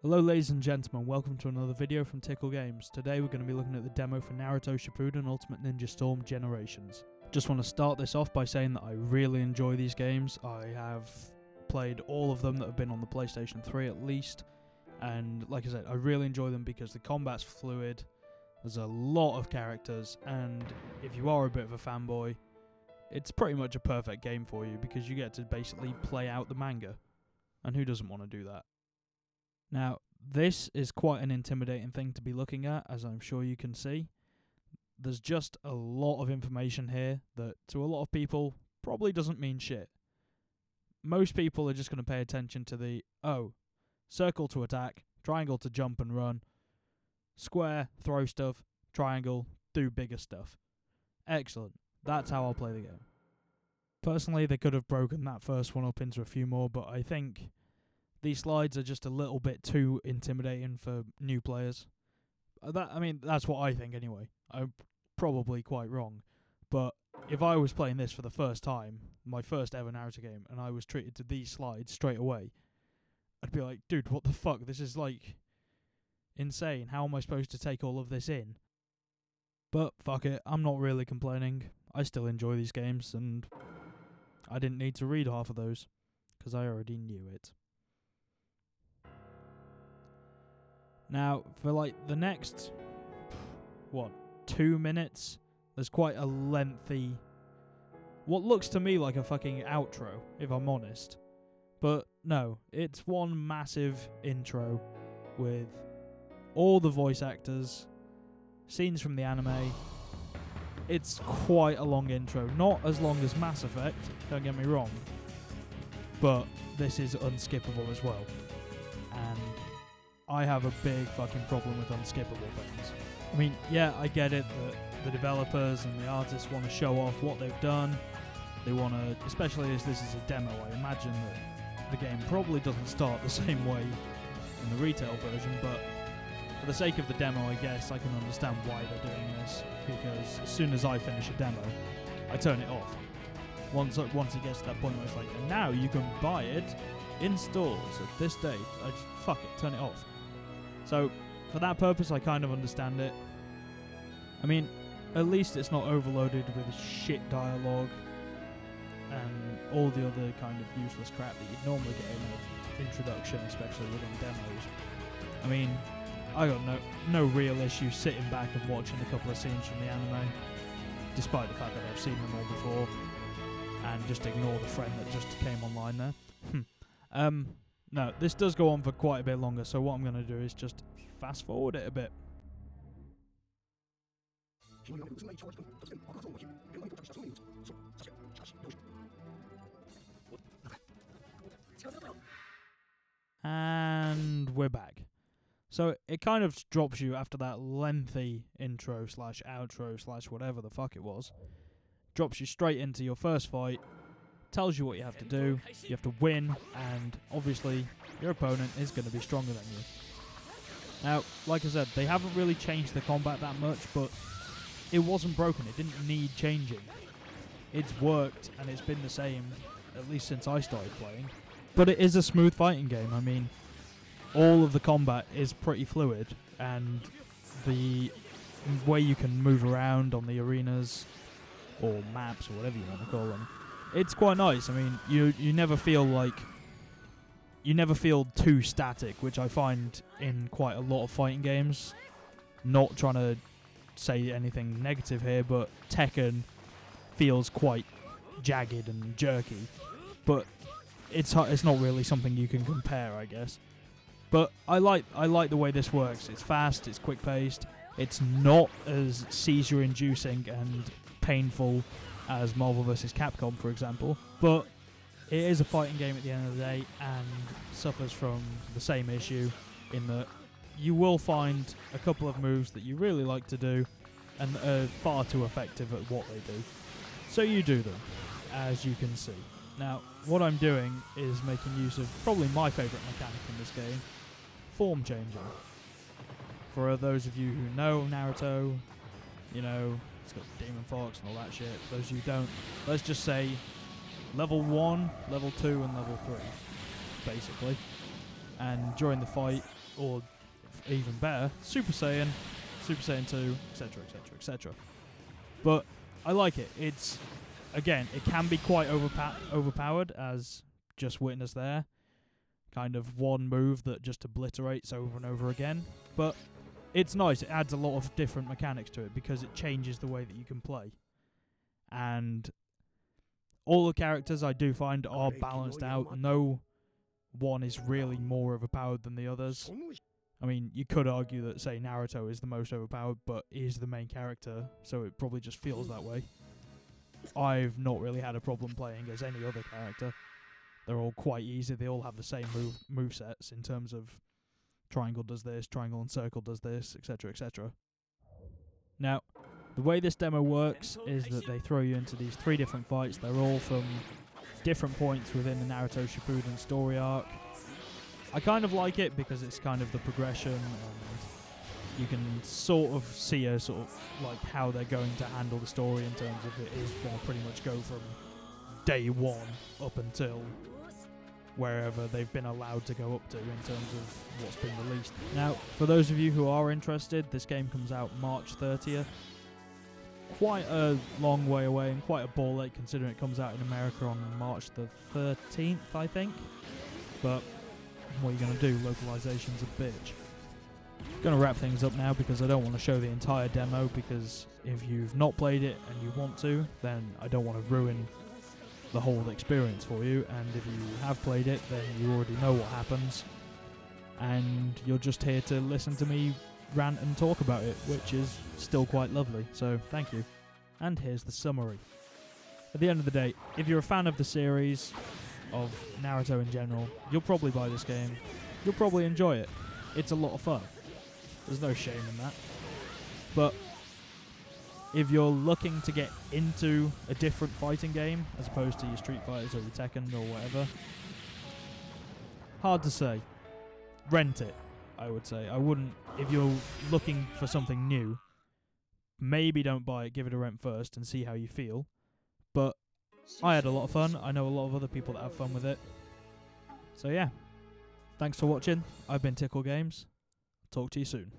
Hello ladies and gentlemen, welcome to another video from Tickle Games. Today we're going to be looking at the demo for Naruto Shippuden Ultimate Ninja Storm Generations. Just want to start this off by saying that I really enjoy these games. I have played all of them that have been on the PlayStation 3 at least, and like I said, I really enjoy them because the combat's fluid, there's a lot of characters, and if you are a bit of a fanboy, it's pretty much a perfect game for you because you get to basically play out the manga, and who doesn't want to do that? Now, this is quite an intimidating thing to be looking at, as I'm sure you can see. There's just a lot of information here that, to a lot of people, probably doesn't mean shit. Most people are just going to pay attention to the, circle to attack, triangle to jump and run, square, throw stuff, triangle, do bigger stuff. Excellent. That's how I'll play the game. Personally, they could have broken that first one up into a few more, but I think these slides are just a little bit too intimidating for new players. That's what I think anyway. I'm probably quite wrong. But if I was playing this for the first time, my first ever Naruto game, and I was treated to these slides straight away, I'd be like, dude, what the fuck? This is like insane. How am I supposed to take all of this in? But fuck it, I'm not really complaining. I still enjoy these games, and I didn't need to read half of those, because I already knew it. Now, for like the next, 2 minutes, there's quite a lengthy, what looks to me like a fucking outro, if I'm honest. But no, it's one massive intro with all the voice actors, scenes from the anime. It's quite a long intro, not as long as Mass Effect, don't get me wrong, but this is unskippable as well. And I have a big fucking problem with unskippable things. I mean, yeah, I get it that the developers and the artists want to show off what they've done. They want to, especially as this is a demo, I imagine that the game probably doesn't start the same way in the retail version, but for the sake of the demo, I guess I can understand why they're doing this, because as soon as I finish a demo, I turn it off. Once it gets to that point where it's like, and now you can buy it in stores at this date, I just, fuck it, turn it off. So, for that purpose, I kind of understand it. I mean, at least it's not overloaded with shit dialogue and all the other kind of useless crap that you'd normally get in an introduction, especially within demos. I mean, I got no real issue sitting back and watching a couple of scenes from the anime, despite the fact that I've seen them all before, and just ignore the friend that just came online there. No, this does go on for quite a bit longer, so what I'm going to do is just fast forward it a bit. And we're back. So it kind of drops you after that lengthy intro / outro / whatever the fuck it was. Drops you straight into your first fight. Tells you what you have to do, you have to win, and obviously your opponent is going to be stronger than you. Now, like I said, they haven't really changed the combat that much, but it wasn't broken, it didn't need changing. It's worked, and it's been the same, at least since I started playing. But it is a smooth fighting game. I mean, all of the combat is pretty fluid, and the way you can move around on the arenas, or maps, or whatever you want to call them, it's quite nice. I mean, you never feel too static, which I find in quite a lot of fighting games. Not trying to say anything negative here, but Tekken feels quite jagged and jerky. But it's not really something you can compare, I guess. But I like the way this works. It's fast, it's quick paced. It's not as seizure-inducing and painful as Marvel vs. Capcom, for example, but it is a fighting game at the end of the day and suffers from the same issue in that you will find a couple of moves that you really like to do and are far too effective at what they do. So you do them, as you can see. Now, what I'm doing is making use of probably my favourite mechanic in this game, form changing. For those of you who know Naruto, you know, it's got Demon Fox and all that shit. For those of you who don't, let's just say level 1, level 2 and level 3, basically. And during the fight, or even better, Super Saiyan, Super Saiyan 2, etc, etc, etc. But I like it. It's, again, it can be quite overpowered, as just witnessed there. Kind of one move that just obliterates over and over again. But it's nice. It adds a lot of different mechanics to it because it changes the way that you can play. And all the characters I do find are balanced out. No one is really more overpowered than the others. I mean, you could argue that, say, Naruto is the most overpowered, but he's the main character, so it probably just feels that way. I've not really had a problem playing as any other character. They're all quite easy. They all have the same movesets in terms of triangle does this, triangle and circle does this, etc, etc. Now, the way this demo works is that they throw you into these 3 different fights. They're all from different points within the Naruto Shippuden story arc. I kind of like it because it's kind of the progression, and you can sort of see like how they're going to handle the story in terms of it is going to pretty much go from day 1 up until wherever they've been allowed to go up to in terms of what's been released. Now, for those of you who are interested, this game comes out March 30th. Quite a long way away and quite a ball ache considering it comes out in America on March the 13th, I think. But what are you going to do? Localization's a bitch. Going to wrap things up now because I don't want to show the entire demo, because if you've not played it and you want to, then I don't want to ruin the whole experience for you, and if you have played it, then you already know what happens, and you're just here to listen to me rant and talk about it, which is still quite lovely, so thank you. And here's the summary. At the end of the day, if you're a fan of the series, of Naruto in general, you'll probably buy this game. You'll probably enjoy it. It's a lot of fun. There's no shame in that. But if you're looking to get into a different fighting game, as opposed to your Street Fighters or your Tekken or whatever, hard to say. Rent it, I would say. I wouldn't, if you're looking for something new, maybe don't buy it, give it a rent first and see how you feel. But I had a lot of fun. I know a lot of other people that have fun with it. So yeah, thanks for watching. I've been Tickle Games. Talk to you soon.